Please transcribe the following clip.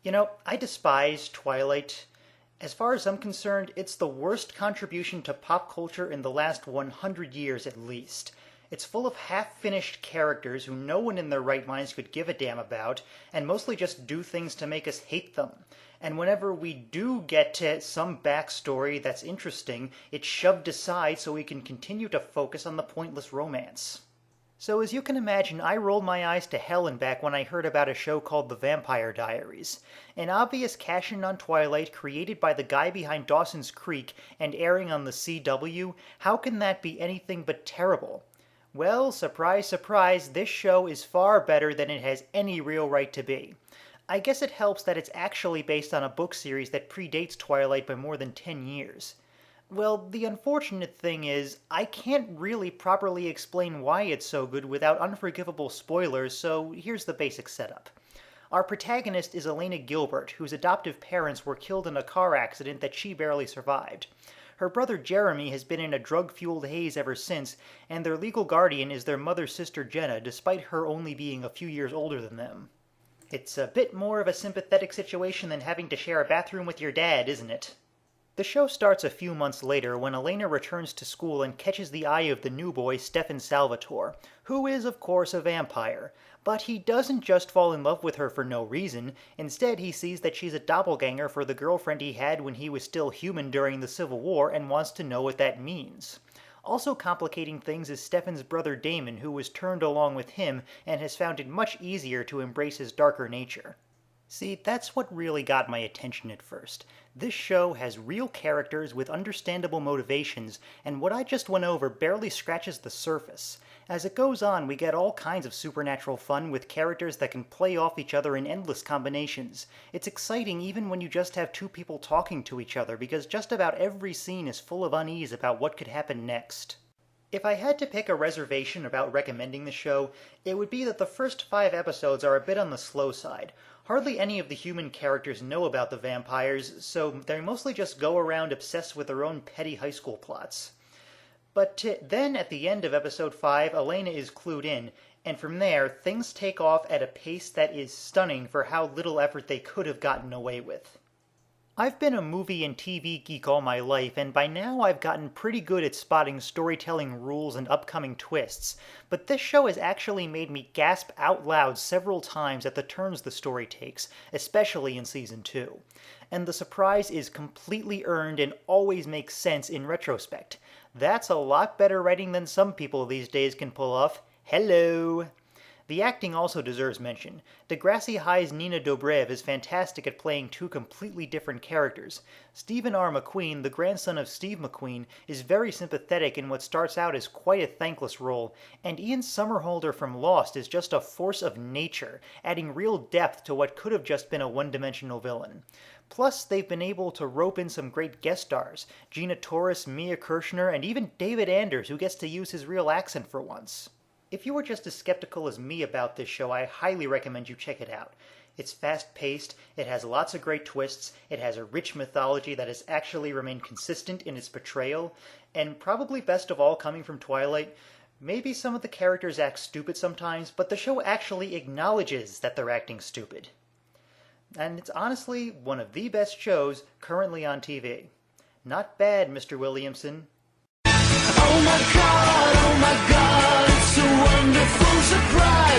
I despise Twilight. As far as I'm concerned, it's the worst contribution to pop culture in the last 100 years at least. It's full of half-finished characters who no one in their right minds could give a damn about, and mostly just do things to make us hate them. And whenever we do get to some backstory that's interesting, it's shoved aside so we can continue to focus on the pointless romance. So as you can imagine, I rolled my eyes to hell and back when I heard about a show called The Vampire Diaries. An obvious cash-in on Twilight created by the guy behind Dawson's Creek and airing on the CW, how can that be anything but terrible? Well, surprise, surprise, this show is far better than it has any real right to be. I guess it helps that it's actually based on a book series that predates Twilight by more than 10 years. Well, the unfortunate thing is, I can't really properly explain why it's so good without unforgivable spoilers, so here's the basic setup. Our protagonist is Elena Gilbert, whose adoptive parents were killed in a car accident that she barely survived. Her brother Jeremy has been in a drug-fueled haze ever since, and their legal guardian is their mother's sister Jenna, despite her only being a few years older than them. It's a bit more of a sympathetic situation than having to share a bathroom with your dad, isn't it? The show starts a few months later when Elena returns to school and catches the eye of the new boy Stefan Salvatore, who is of course a vampire. But he doesn't just fall in love with her for no reason. Instead, he sees that she's a doppelganger for the girlfriend he had when he was still human during the Civil War and wants to know what that means. Also complicating things is Stefan's brother Damon, who was turned along with him and has found it much easier to embrace his darker nature. See, that's what really got my attention at first. This show has real characters with understandable motivations, and what I just went over barely scratches the surface. As it goes on, we get all kinds of supernatural fun with characters that can play off each other in endless combinations. It's exciting even when you just have two people talking to each other, because just about every scene is full of unease about what could happen next. If I had to pick a reservation about recommending the show, it would be that the first 5 episodes are a bit on the slow side. Hardly any of the human characters know about the vampires, so they mostly just go around obsessed with their own petty high school plots. But then at the end of episode 5, Elena is clued in, and from there, things take off at a pace that is stunning for how little effort they could have gotten away with. I've been a movie and TV geek all my life, and by now I've gotten pretty good at spotting storytelling rules and upcoming twists, but this show has actually made me gasp out loud several times at the turns the story takes, especially in season 2. And the surprise is completely earned and always makes sense in retrospect. That's a lot better writing than some people these days can pull off. Hello! The acting also deserves mention. Degrassi High's Nina Dobrev is fantastic at playing 2 completely different characters. Stephen R. McQueen, the grandson of Steve McQueen, is very sympathetic in what starts out as quite a thankless role, and Ian Somerhalder from Lost is just a force of nature, adding real depth to what could have just been a one-dimensional villain. Plus, they've been able to rope in some great guest stars, Gina Torres, Mia Kirshner, and even David Anders, who gets to use his real accent for once. If you were just as skeptical as me about this show, I highly recommend you check it out. It's fast-paced, it has lots of great twists, it has a rich mythology that has actually remained consistent in its portrayal, and probably best of all coming from Twilight, maybe some of the characters act stupid sometimes, but the show actually acknowledges that they're acting stupid. And it's honestly one of the best shows currently on TV. Not bad, Mr. Williamson. Oh my God, it's a wonderful surprise.